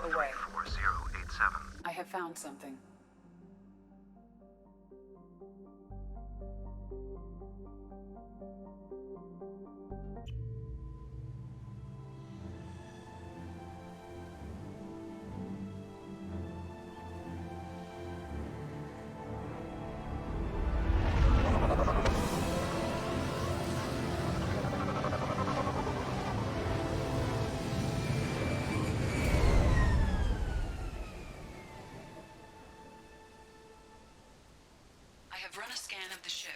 away. 4087. I have found something. Run a scan of the ship.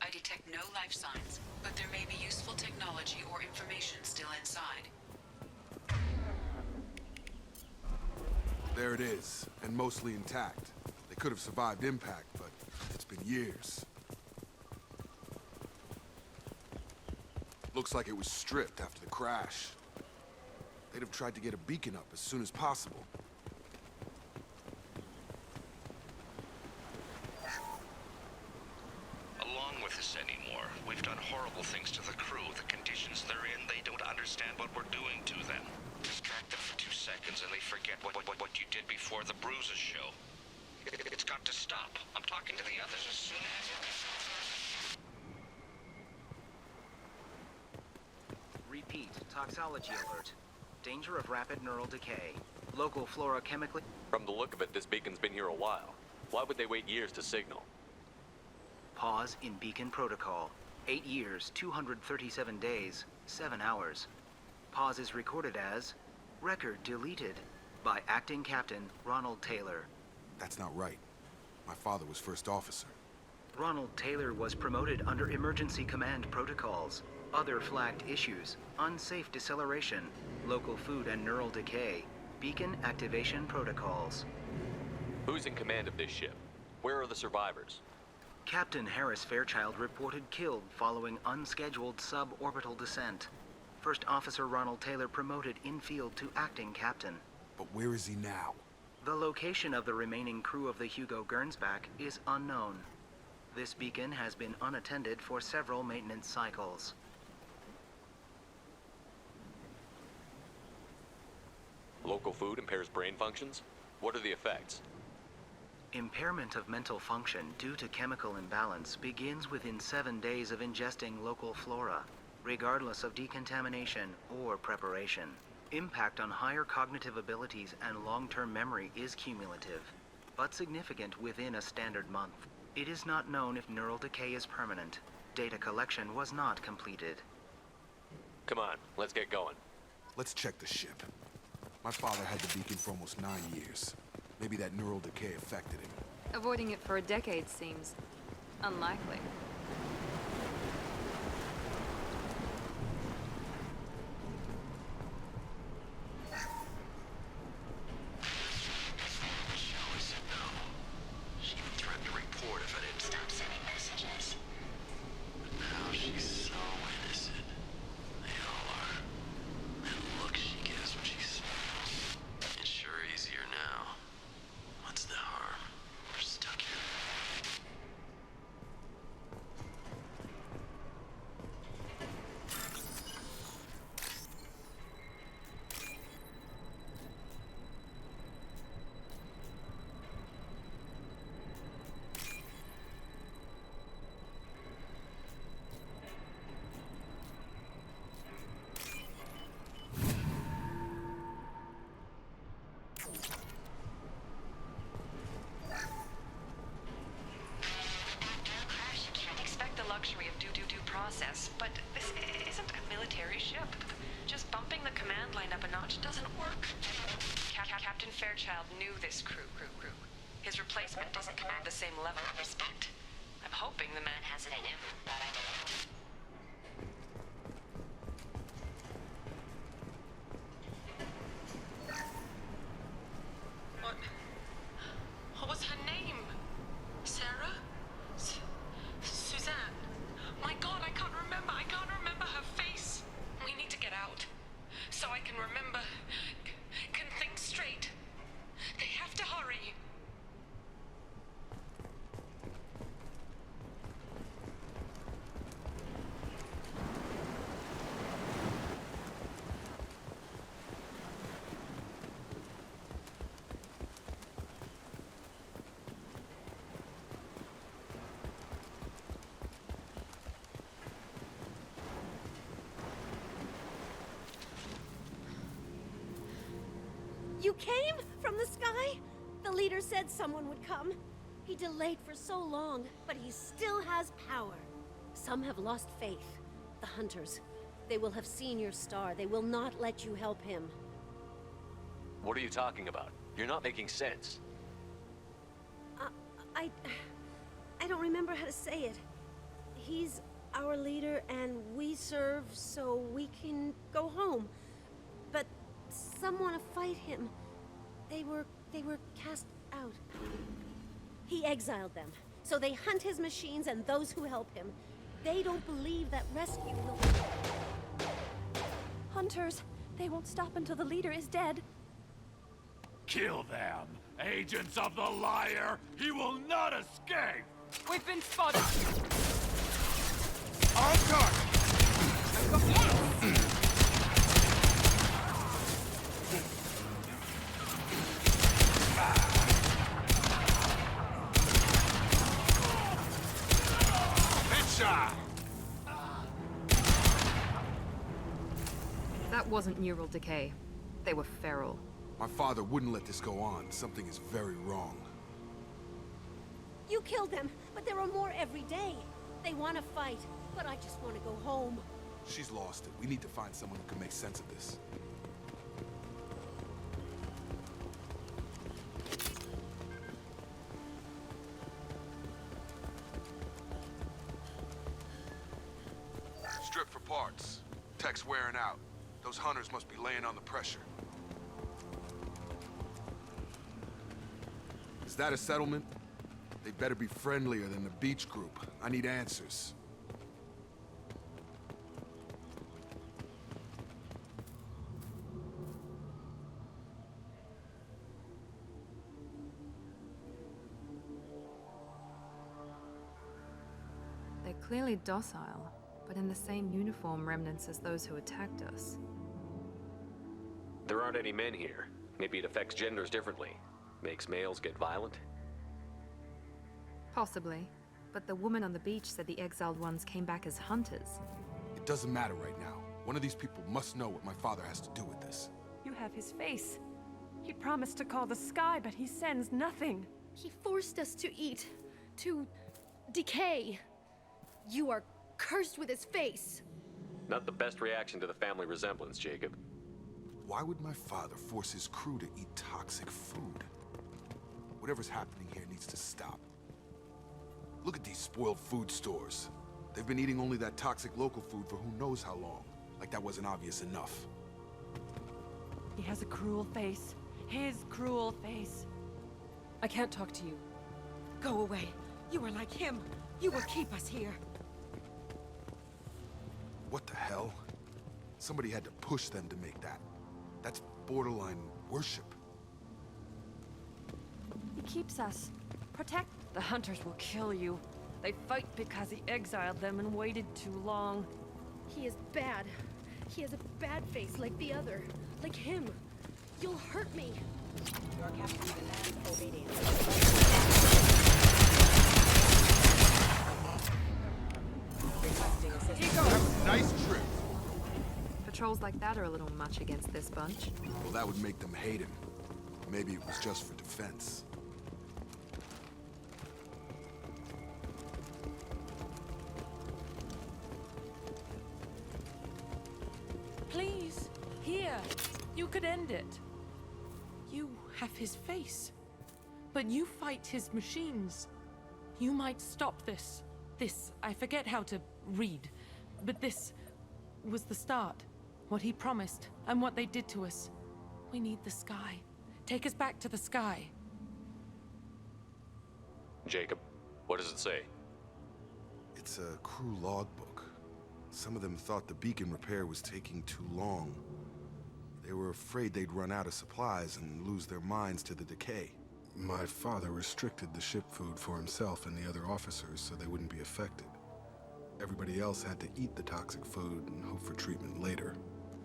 I detect no life signs, but there may be useful technology or information still inside. There it is, and mostly intact. They could have survived impact, but it's been years. Looks like it was stripped after the crash. They'd have tried to get a beacon up as soon as possible. We've done horrible things to the crew. The conditions they're in, they don't understand what we're doing to them. Distract them for 2 seconds and they forget what you did before the bruises show. It's got to stop. I'm talking to the others as soon as... Repeat, toxology alert. Danger of rapid neural decay. Local flora chemically... From the look of it, this beacon's been here a while. Why would they wait years to signal? Pause in beacon protocol. 8 years, 237 days, 7 hours. Pause is recorded as record deleted by Acting Captain Ronald Taylor. That's not right. My father was first officer. Ronald Taylor was promoted under emergency command protocols. Other flagged issues: unsafe deceleration, local food and neural decay, beacon activation protocols. Who's in command of this ship? Where are the survivors? Captain Harris Fairchild reported killed following unscheduled suborbital descent. First Officer Ronald Taylor promoted in-field to acting captain. But where is he now? The location of the remaining crew of the Hugo Gernsback is unknown. This beacon has been unattended for several maintenance cycles. Local food impairs brain functions? What are the effects? Impairment of mental function due to chemical imbalance begins within 7 days of ingesting local flora, regardless of decontamination or preparation. Impact on higher cognitive abilities and long-term memory is cumulative, but significant within a standard month. It is not known if neural decay is permanent. Data collection was not completed. Come on, let's get going. Let's check the ship. My father had the beacon for almost 9 years. Maybe that neural decay affected him. Avoiding it for a decade seems unlikely. But this isn't a military ship. Just bumping the command line up a notch doesn't work. Captain Fairchild knew this crew. His replacement doesn't command the same level of respect. I'm hoping the man has it in him, but I don't. What was her name? Sarah? Suzanne? My God, I can't remember. I can't remember her face. We need to get out. So I can remember. Can think straight. They have to hurry. You came from the sky? The leader said someone would come. He delayed for so long, but he still has power. Some have lost faith. The hunters. They will have seen your star. They will not let you help him. What are you talking about? You're not making sense. I don't remember how to say it. He's our leader and we serve so we can go home. But some want to fight him. They were cast out. He exiled them, so they hunt his machines and those who help him. They don't believe that rescue will... Hunters, they won't stop until the leader is dead. Kill them! Agents of the liar! He will not escape! We've been spotted! On target! Headshot! That wasn't neural decay. They were feral. My father wouldn't let this go on. Something is very wrong. You killed them, but there are more every day. They want to fight, but I just want to go home. She's lost it. We need to find someone who can make sense of this. Strip for parts. Tech's wearing out. Those hunters must be laying on the pressure. Is that a settlement? They better be friendlier than the beach group. I need answers. They're clearly docile, but in the same uniform remnants as those who attacked us. There aren't any men here. Maybe it affects genders differently. Makes males get violent? Possibly. But the woman on the beach said the exiled ones came back as hunters. It doesn't matter right now. One of these people must know what my father has to do with this. You have his face. He promised to call the sky, but he sends nothing. He forced us to eat, to decay. You are cursed with his face. Not the best reaction to the family resemblance, Jacob. Why would my father force his crew to eat toxic food? Whatever's happening here needs to stop. Look at these spoiled food stores. They've been eating only that toxic local food for who knows how long. Like that wasn't obvious enough. He has a cruel face. His cruel face. I can't talk to you. Go away. You are like him. You will keep us here. What the hell? Somebody had to push them to make that. That's borderline worship. He keeps us. Protect. The hunters will kill you. They fight because he exiled them and waited too long. He is bad. He has a bad face like the other. Like him. You'll hurt me. Your captain demands obedience. Requesting assistance. Nice trip. Patrols like that are a little much against this bunch. Well, that would make them hate him. Maybe it was just for defense. Please, here. You could end it. You have his face. But you fight his machines. You might stop this. This, I forget how to read. But this was the start. What he promised, and what they did to us. We need the sky. Take us back to the sky. Jacob, what does it say? It's a crew logbook. Some of them thought the beacon repair was taking too long. They were afraid they'd run out of supplies and lose their minds to the decay. My father restricted the ship food for himself and the other officers so they wouldn't be affected. Everybody else had to eat the toxic food and hope for treatment later.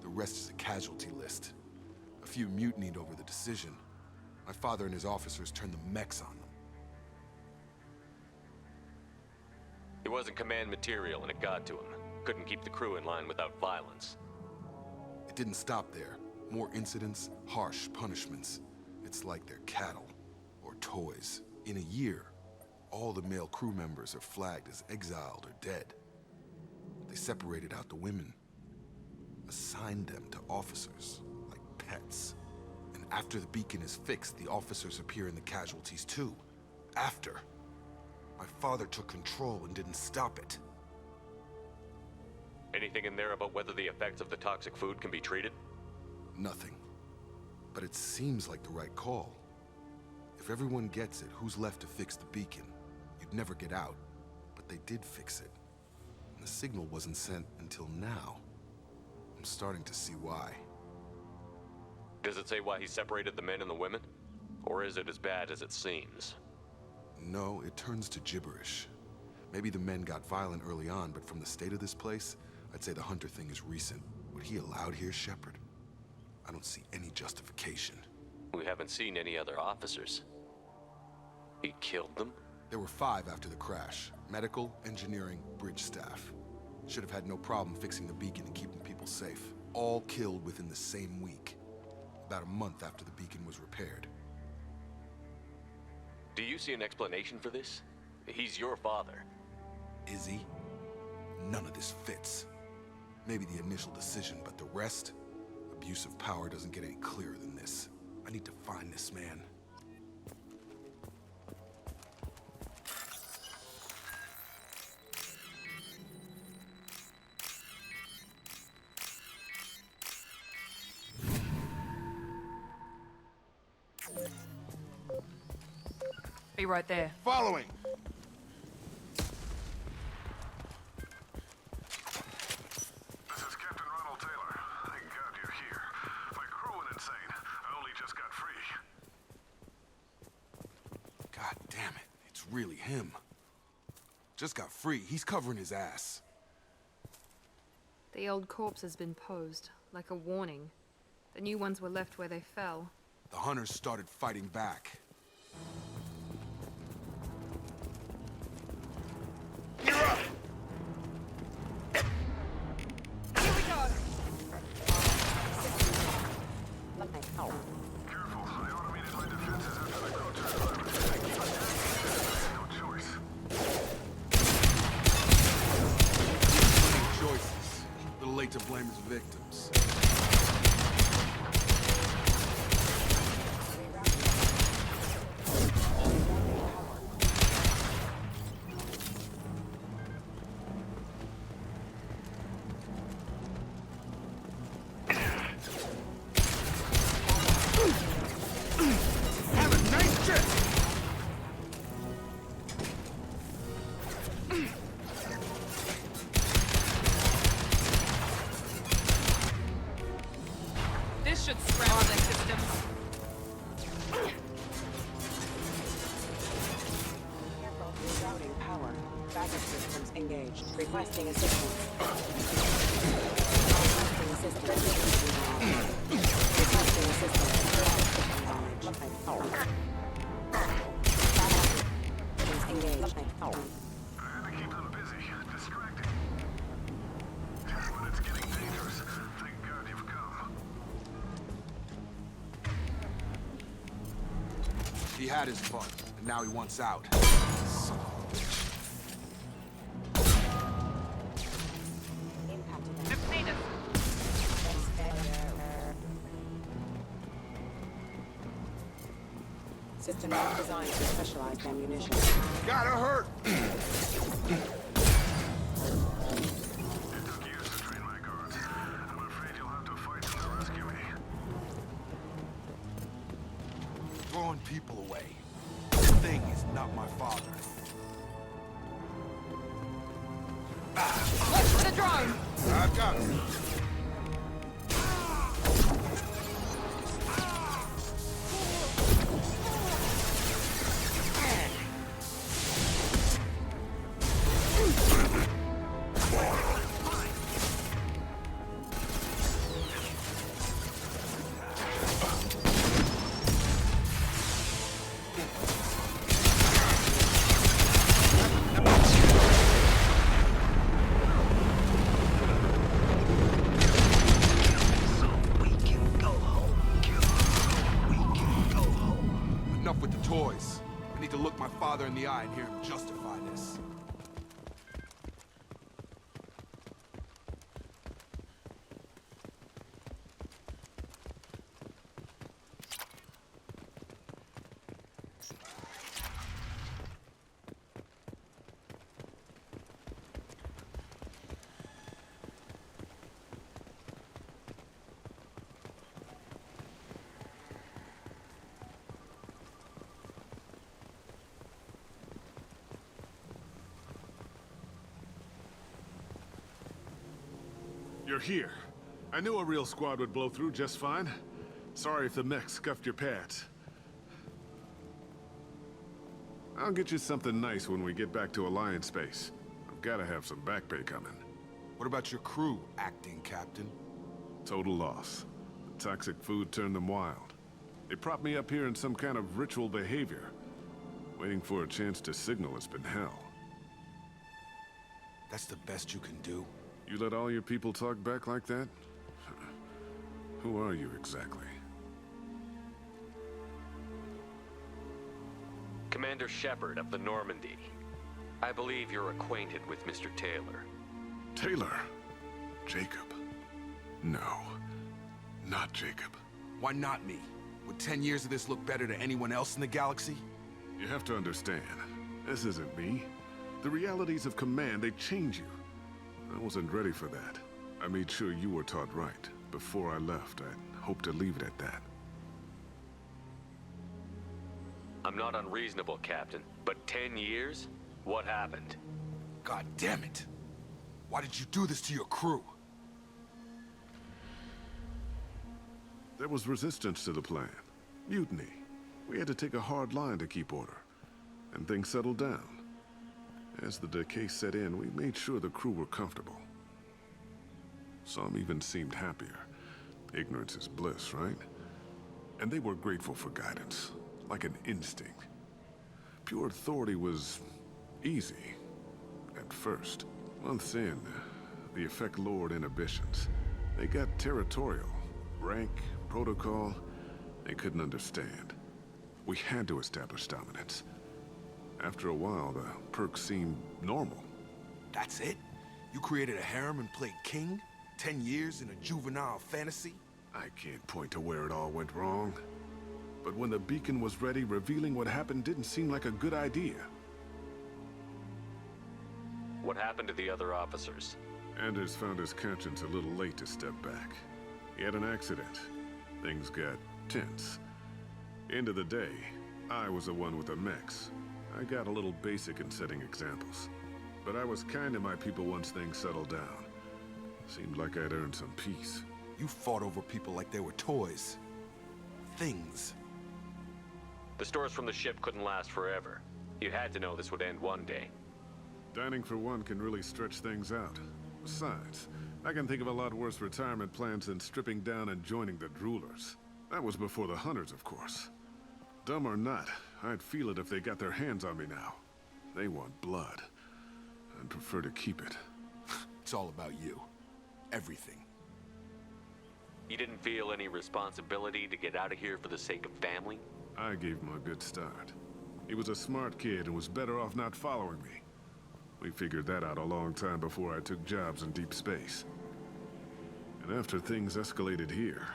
The rest is a casualty list. A few mutinied over the decision. My father and his officers turned the mechs on them. He wasn't command material and it got to him. Couldn't keep the crew in line without violence. It didn't stop there. More incidents, harsh punishments. It's like they're cattle or toys. In a year, all the male crew members are flagged as exiled or dead. They separated out the women, assigned them to officers like pets. And after the beacon is fixed, the officers appear in the casualties too. After. My father took control and didn't stop it. Anything in there about whether the effects of the toxic food can be treated? Nothing. But it seems like the right call. If everyone gets it, who's left to fix the beacon? You'd never get out. But they did fix it. And the signal wasn't sent until now. I'm starting to see why. Does it say why he separated the men and the women? Or is it as bad as it seems? No, it turns to gibberish. Maybe the men got violent early on, but from the state of this place, I'd say the Hunter thing is recent. What he allowed here, Shepard? I don't see any justification. We haven't seen any other officers. He killed them? There were 5 after the crash. Medical, engineering, bridge staff. Should have had no problem fixing the beacon and keeping people safe. All killed within the same week. About a month after the beacon was repaired. Do you see an explanation for this? He's your father. Is he? None of this fits. Maybe the initial decision, but the rest? Abuse of power doesn't get any clearer than this. I need to find this man. Be right there. Following! This is Captain Ronald Taylor. Thank God you're here. My crew went insane. I only just got free. God damn it. It's really him. Just got free. He's covering his ass. The old corpse has been posed, like a warning. The new ones were left where they fell. The hunters started fighting back. You're up! Here we go! Careful. I automated my defenses after the crew turned on. No choice. No choices. A little late to blame his victims. This should scramble their systems. Careful. Rerouting power. Backup systems engaged. Requesting assistance. Requesting assistance. Requesting assistance. Engaged. I had to keep them busy, distracted. But it's getting dangerous. Thank God you've come. He had his fun, and now he wants out. Son of a bitch. System not designed for specialized ammunition. Gotta hurt! It took years to train my guards. I'm afraid you'll have to fight them to rescue me. Throwing people away. This thing is not my father. Watch for the drone! I've got it. toys. I need to look my father in the eye and hear him justify this. You're here. I knew a real squad would blow through just fine. Sorry if the mech scuffed your pads. I'll get you something nice when we get back to Alliance space. I've gotta have some back pay coming. What about your crew, acting captain? Total loss. The toxic food turned them wild. They propped me up here in some kind of ritual behavior. Waiting for a chance to signal has been hell. That's the best you can do? You let all your people talk back like that? Who are you exactly? Commander Shepard of the Normandy. I believe you're acquainted with Mr. Taylor. Taylor? Jacob? No, not Jacob. Why not me? Would 10 years of this look better to anyone else in the galaxy? You have to understand, this isn't me. The realities of command, they change you. I wasn't ready for that. I made sure you were taught right. Before I left, I hoped to leave it at that. I'm not unreasonable, Captain, but 10 years? What happened? God damn it! Why did you do this to your crew? There was resistance to the plan. Mutiny. We had to take a hard line to keep order. And things settled down. As the decay set in, we made sure the crew were comfortable. Some even seemed happier. Ignorance is bliss, right? And they were grateful for guidance, like an instinct. Pure authority was easy, at first. Months in, the effect lowered inhibitions. They got territorial. Rank, protocol, they couldn't understand. We had to establish dominance. After a while, the perks seemed normal. That's it? You created a harem and played king? 10 years in a juvenile fantasy? I can't point to where it all went wrong. But when the beacon was ready, revealing what happened didn't seem like a good idea. What happened to the other officers? Anders found his conscience a little late to step back. He had an accident. Things got tense. End of the day, I was the one with the mechs. I got a little basic in setting examples. But I was kind to my people once things settled down. Seemed like I'd earned some peace. You fought over people like they were toys. Things. The stores from the ship couldn't last forever. You had to know this would end one day. Dining for one can really stretch things out. Besides, I can think of a lot worse retirement plans than stripping down and joining the droolers. That was before the hunters, of course. Dumb or not, I'd feel it if they got their hands on me now. They want blood. I'd prefer to keep it. It's all about you. Everything. You didn't feel any responsibility to get out of here for the sake of family? I gave him a good start. He was a smart kid and was better off not following me. We figured that out a long time before I took jobs in deep space. And after things escalated here,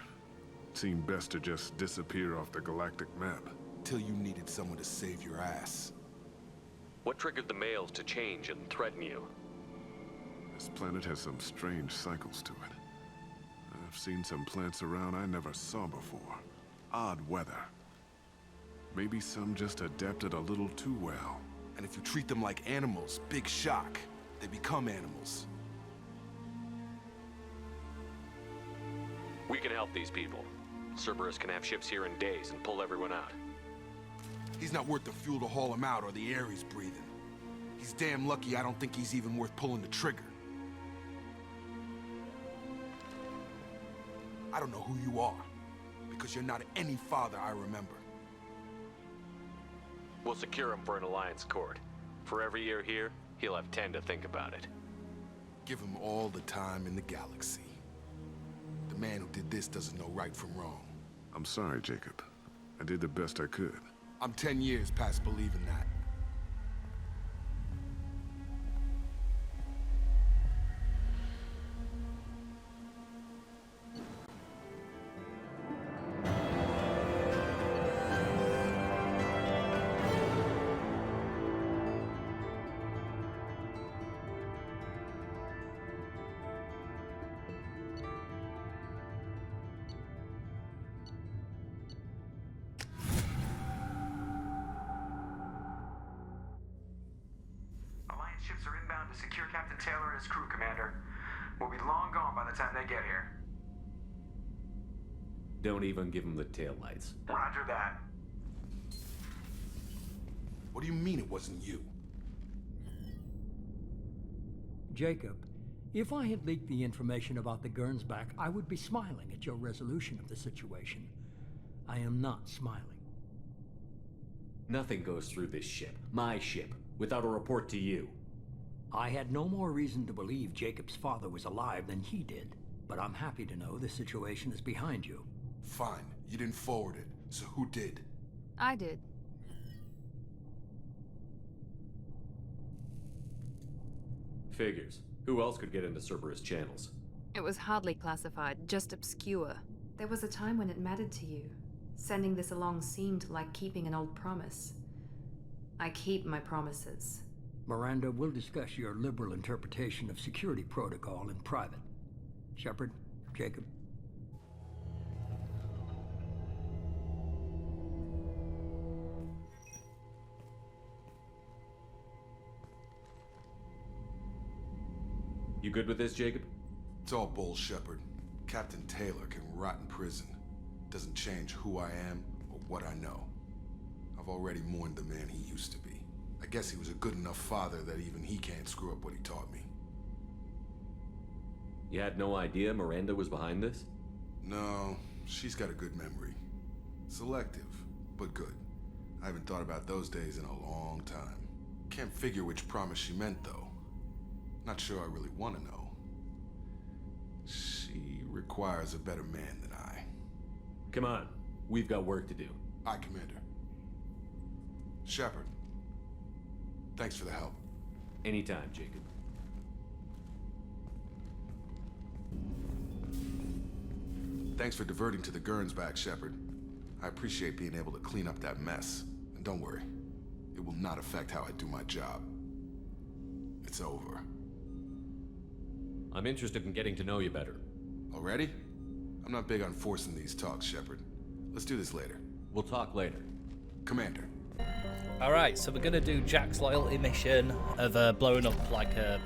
it seemed best to just disappear off the galactic map. Till you needed someone to save your ass. What triggered the males to change and threaten you? This planet has some strange cycles to it. I've seen some plants around I never saw before. Odd weather. Maybe some just adapted a little too well. And if you treat them like animals, big shock. They become animals. We can help these people. Cerberus can have ships here in days and pull everyone out. He's not worth the fuel to haul him out or the air he's breathing. He's damn lucky I don't think he's even worth pulling the trigger. I don't know who you are, because you're not any father I remember. We'll secure him for an Alliance court. For every year here, he'll have 10 to think about it. Give him all the time in the galaxy. The man who did this doesn't know right from wrong. I'm sorry, Jacob. I did the best I could. I'm 10 years past believing that. Ships are inbound to secure Captain Taylor and his crew, Commander. We'll be long gone by the time they get here. Don't even give him the taillights. Roger that. What do you mean it wasn't you? Jacob, if I had leaked the information about the Gernsback, I would be smiling at your resolution of the situation. I am not smiling. Nothing goes through this ship, my ship, without a report to you. I had no more reason to believe Jacob's father was alive than he did, but I'm happy to know the situation is behind you. Fine, you didn't forward it, so who did? I did. Figures. Who else could get into Cerberus channels? It was hardly classified, just obscure. There was a time when it mattered to you. Sending this along seemed like keeping an old promise. I keep my promises. Miranda, we'll discuss your liberal interpretation of security protocol in private. Shepard, Jacob. You good with this, Jacob? It's all bull, Shepard. Captain Taylor can rot in prison. Doesn't change who I am or what I know. I've already mourned the man he used to be. I guess he was a good enough father that even he can't screw up what he taught me. You had no idea Miranda was behind this? No, she's got a good memory. Selective, but good. I haven't thought about those days in a long time. Can't figure which promise she meant, though. Not sure I really want to know. She requires a better man than I. Come on, we've got work to do. Aye, Commander. Shepard. Thanks for the help. Anytime, Jacob. Thanks for diverting to the Gernsback, Shepard. I appreciate being able to clean up that mess. And don't worry, it will not affect how I do my job. It's over. I'm interested in getting to know you better. Already? I'm not big on forcing these talks, Shepard. Let's do this later. We'll talk later. Commander. Alright, so we're gonna do Jack's loyalty mission of blowing up like a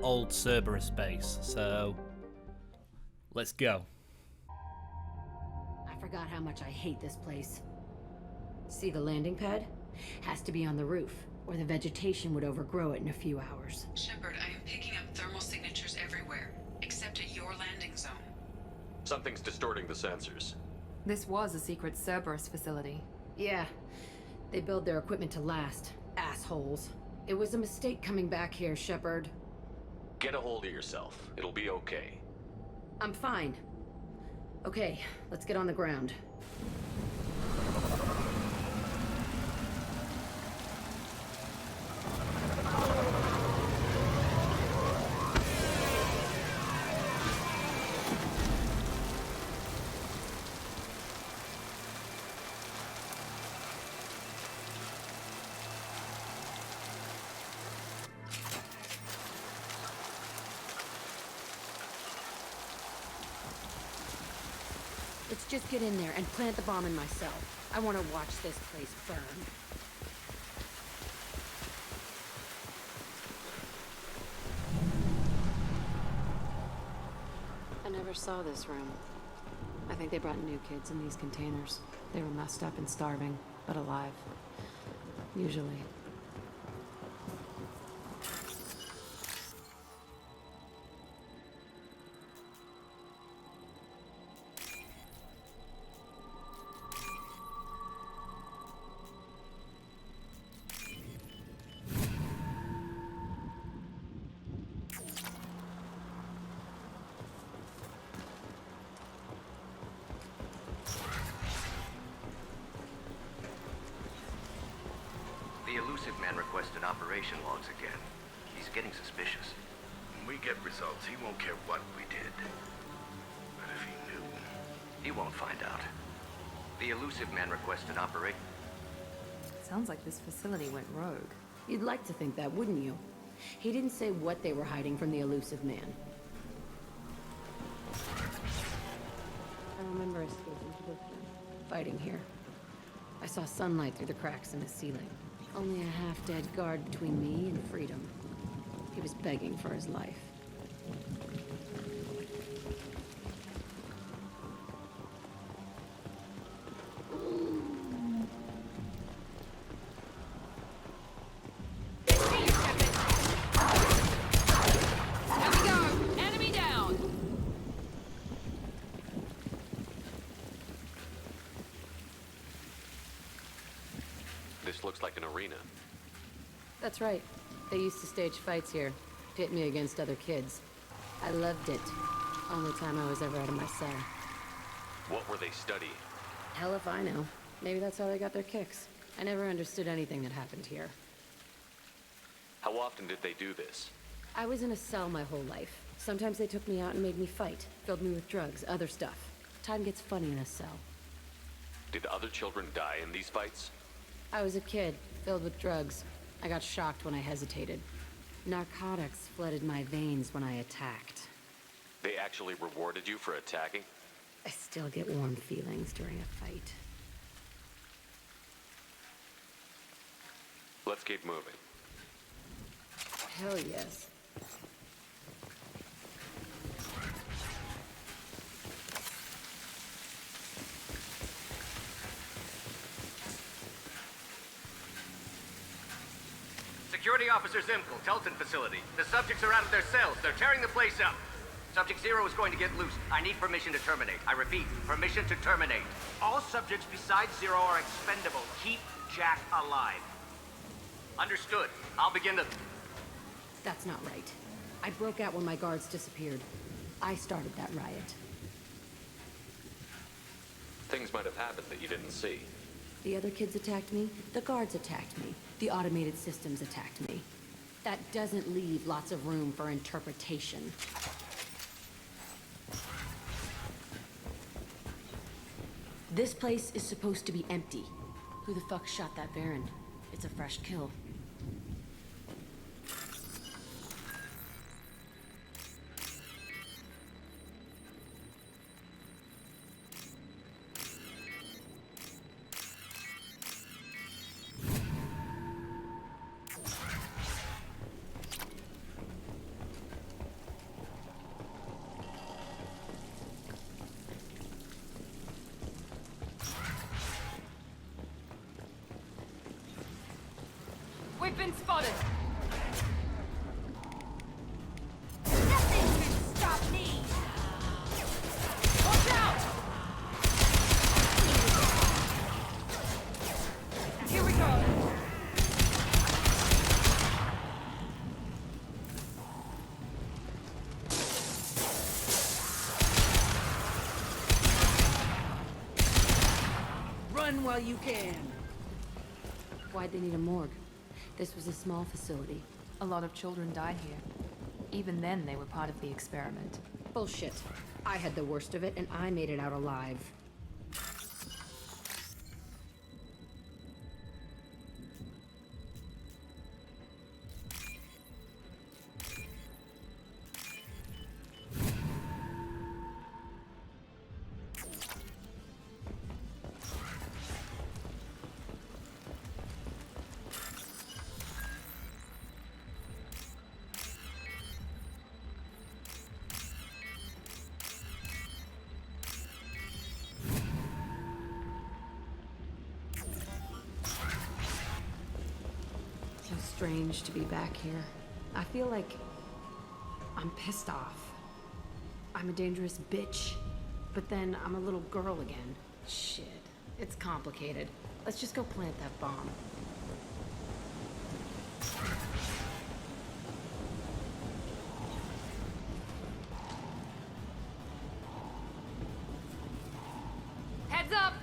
old Cerberus base. So let's go. I forgot how much I hate this place. See the landing pad? Has to be on the roof, or the vegetation would overgrow it in a few hours. Shepard, I am picking up thermal signatures everywhere, except at your landing zone. Something's distorting the sensors. This was a secret Cerberus facility. Yeah. They build their equipment to last. Assholes. It was a mistake coming back here, Shepard. Get a hold of yourself. It'll be okay. I'm fine. Okay, let's get on the ground. Let's just get in there and plant the bomb in myself. I want to watch this place burn. I never saw this room. I think they brought new kids in these containers. They were messed up and starving, but alive. Usually. elusive man requested operation logs again. He's getting suspicious. When we get results, he won't care what we did. But if he knew... He won't find out. The elusive man requested operation... Sounds like this facility went rogue. You'd like to think that, wouldn't you? He didn't say what they were hiding from the elusive man. I remember escaping to the fighting here. I saw sunlight through the cracks in the ceiling. Only a half-dead guard between me and freedom. He was begging for his life. Looks like an arena. That's right. They used to stage fights here, pit me against other kids. I loved it. Only time I was ever out of my cell. What were they studying? Hell if I know. Maybe that's how they got their kicks. I never understood anything that happened here. How often did they do this? I was in a cell my whole life. Sometimes they took me out and made me fight, filled me with drugs, other stuff. Time gets funny in a cell. Did other children die in these fights? I was a kid, filled with drugs. I got shocked when I hesitated. Narcotics flooded my veins when I attacked. They actually rewarded you for attacking? I still get warm feelings during a fight. Let's keep moving. Hell yes. Security Officer Zimkel, Telton facility. The subjects are out of their cells. They're tearing the place up. Subject 0 is going to get loose. I need permission to terminate. I repeat, permission to terminate. All subjects besides 0 are expendable. Keep Jack alive. Understood. I'll begin the... That's not right. I broke out when my guards disappeared. I started that riot. Things might have happened that you didn't see. The other kids attacked me. The guards attacked me. The automated systems attacked me. That doesn't leave lots of room for interpretation. This place is supposed to be empty. Who the fuck shot that Baron? It's a fresh kill. We've been spotted! Nothing can stop me! Watch out! Here we go! Run while you can! Why'd they need a morgue? This was a small facility. A lot of children died here. Even then, they were part of the experiment. Bullshit. I had the worst of it, and I made it out alive. Strange to be back here. I feel like I'm pissed off. I'm a dangerous bitch, but then I'm a little girl again. Shit, it's complicated. Let's just go plant that bomb. Heads up!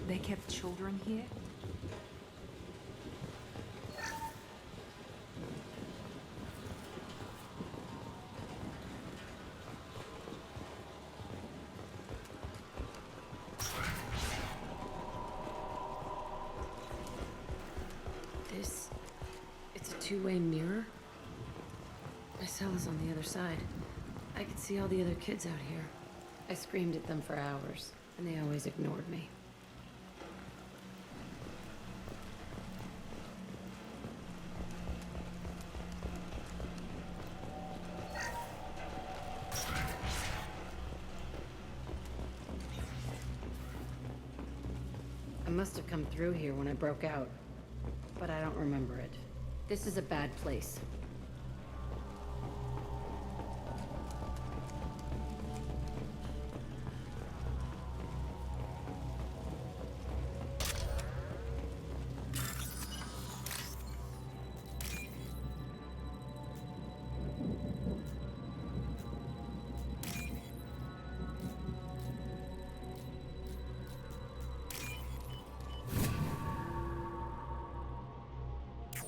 They kept children here? It's a two-way mirror? My cell is on the other side. I could see all the other kids out here. I screamed at them for hours, and they always ignored me. I must have come through here when I broke out, but I don't remember it. This is a bad place.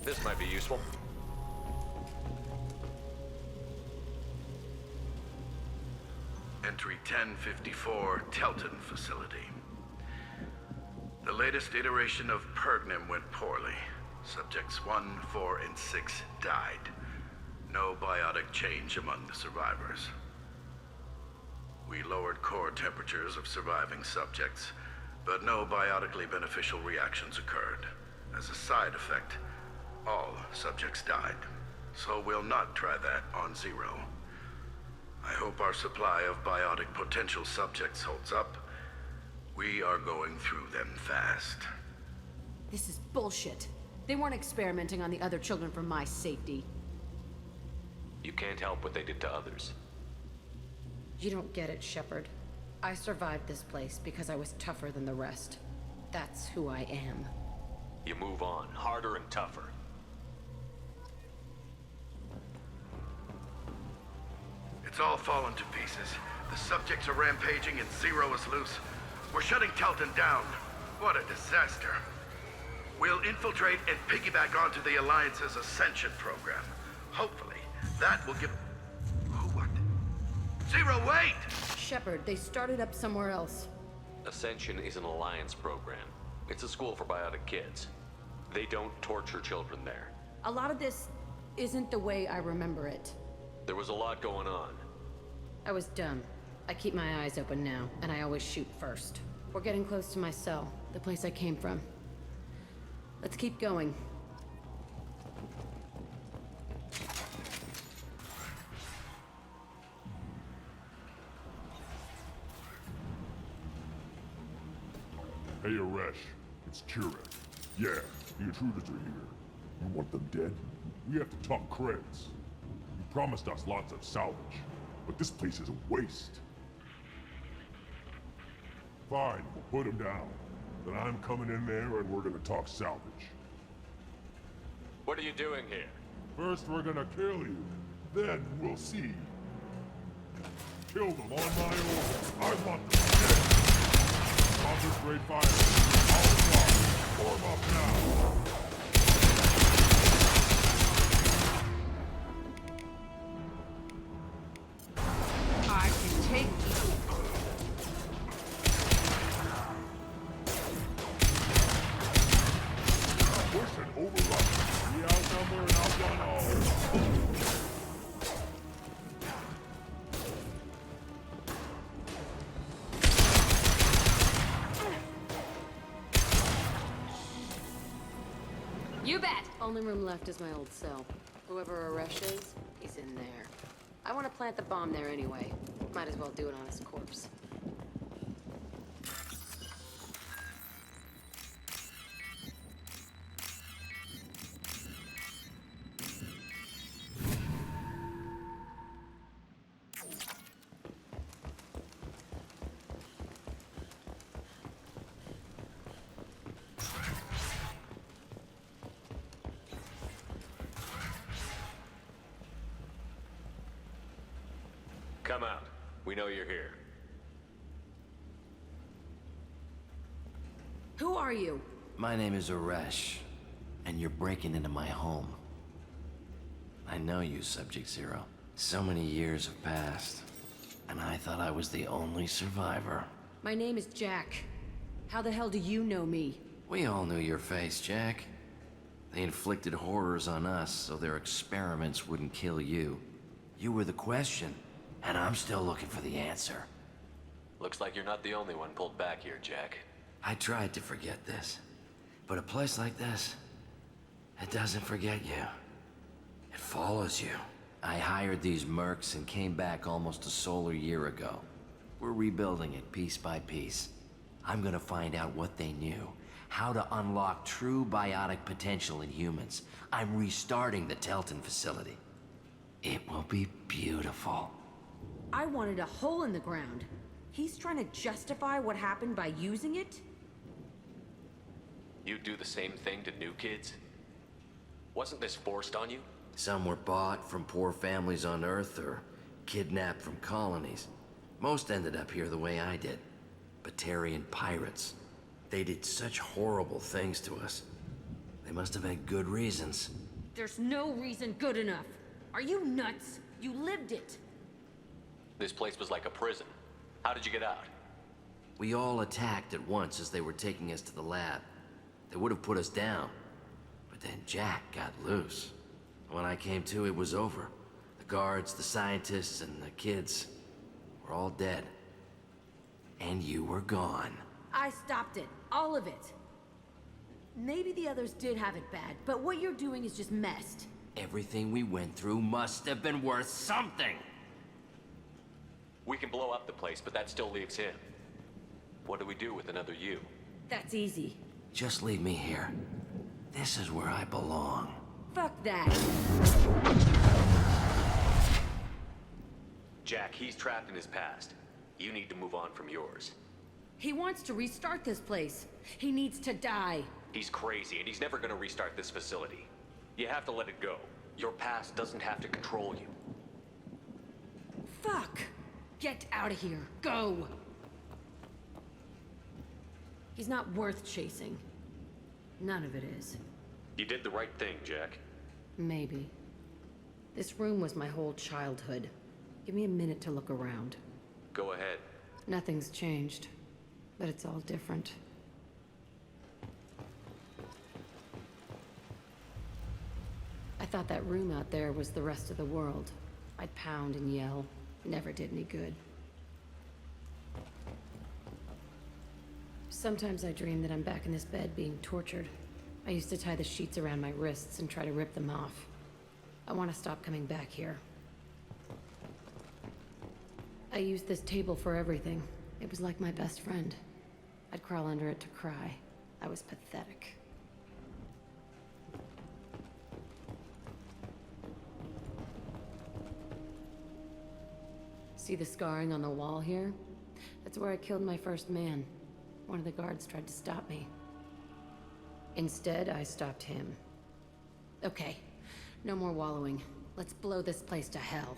This might be useful. Entry 1054, Telton Facility. The latest iteration of Pergnum went poorly. Subjects 1, 4, and 6 died. No biotic change among the survivors. We lowered core temperatures of surviving subjects, but no biotically beneficial reactions occurred. As a side effect, all subjects died. So we'll not try that on Zero. I hope our supply of biotic potential subjects holds up. We are going through them fast. This is bullshit. They weren't experimenting on the other children for my safety. You can't help what they did to others. You don't get it, Shepard. I survived this place because I was tougher than the rest. That's who I am. You move on, harder and tougher. It's all fallen to pieces. The subjects are rampaging and Zero is loose. We're shutting Telton down. What a disaster. We'll infiltrate and piggyback onto the Alliance's Ascension program. Hopefully, that will give... Oh, what? Zero, wait! Shepard, they started up somewhere else. Ascension is an Alliance program. It's a school for biotic kids. They don't torture children there. A lot of this isn't the way I remember it. There was a lot going on. I was dumb. I keep my eyes open now, and I always shoot first. We're getting close to my cell, the place I came from. Let's keep going. Hey, Aresh. It's Kirek. Yeah, the intruders are here. You want them dead? We have to talk creds. You promised us lots of salvage, but this place is a waste. Fine, we'll put them down. Then I'm coming in there and we're gonna talk salvage. What are you doing here? First we're gonna kill you, then we'll see. Kill them on my order. I want them dead. Concentrate fire. I'll fly. Form up now. I can take you. Push and overrun. We outnumber and outrun all. You bet! Only room left is my old cell. Whoever Aresh is, he's in there. I want to plant the bomb there anyway. Might as well do it on his corpse. Come out. We know you're here. Who are you? My name is Aresh, and you're breaking into my home. I know you, Subject Zero. So many years have passed, and I thought I was the only survivor. My name is Jack. How the hell do you know me? We all knew your face, Jack. They inflicted horrors on us so their experiments wouldn't kill you. You were the question, and I'm still looking for the answer. Looks like you're not the only one pulled back here, Jack. I tried to forget this, but a place like this, it doesn't forget you. It follows you. I hired these mercs and came back almost a solar year ago. We're rebuilding it piece by piece. I'm gonna find out what they knew, how to unlock true biotic potential in humans. I'm restarting the Telton facility. It will be beautiful. I wanted a hole in the ground. He's trying to justify what happened by using it? You do the same thing to new kids? Wasn't this forced on you? Some were bought from poor families on Earth or kidnapped from colonies. Most ended up here the way I did. Batarian pirates. They did such horrible things to us. They must have had good reasons. There's no reason good enough. Are you nuts? You lived it. This place was like a prison. How did you get out? We all attacked at once as they were taking us to the lab. They would have put us down. But then Jack got loose. When I came to, it was over. The guards, the scientists, and the kids were all dead. And you were gone. I stopped it. All of it. Maybe the others did have it bad, but what you're doing is just messed. Everything we went through must have been worth something. We can blow up the place, but that still leaves him. What do we do with another you? That's easy. Just leave me here. This is where I belong. Fuck that. Jack, he's trapped in his past. You need to move on from yours. He wants to restart this place. He needs to die. He's crazy, and he's never gonna restart this facility. You have to let it go. Your past doesn't have to control you. Fuck! Get out of here. Go! He's not worth chasing. None of it is. You did the right thing, Jack. Maybe. This room was my whole childhood. Give me a minute to look around. Go ahead. Nothing's changed, but it's all different. I thought that room out there was the rest of the world. I'd pound and yell. Never did any good. Sometimes I dream that I'm back in this bed being tortured. I used to tie the sheets around my wrists and try to rip them off. I want to stop coming back here. I used this table for everything. It was like my best friend. I'd crawl under it to cry. I was pathetic. See the scarring on the wall here? That's where I killed my first man. One of the guards tried to stop me. Instead, I stopped him. Okay, no more wallowing. Let's blow this place to hell.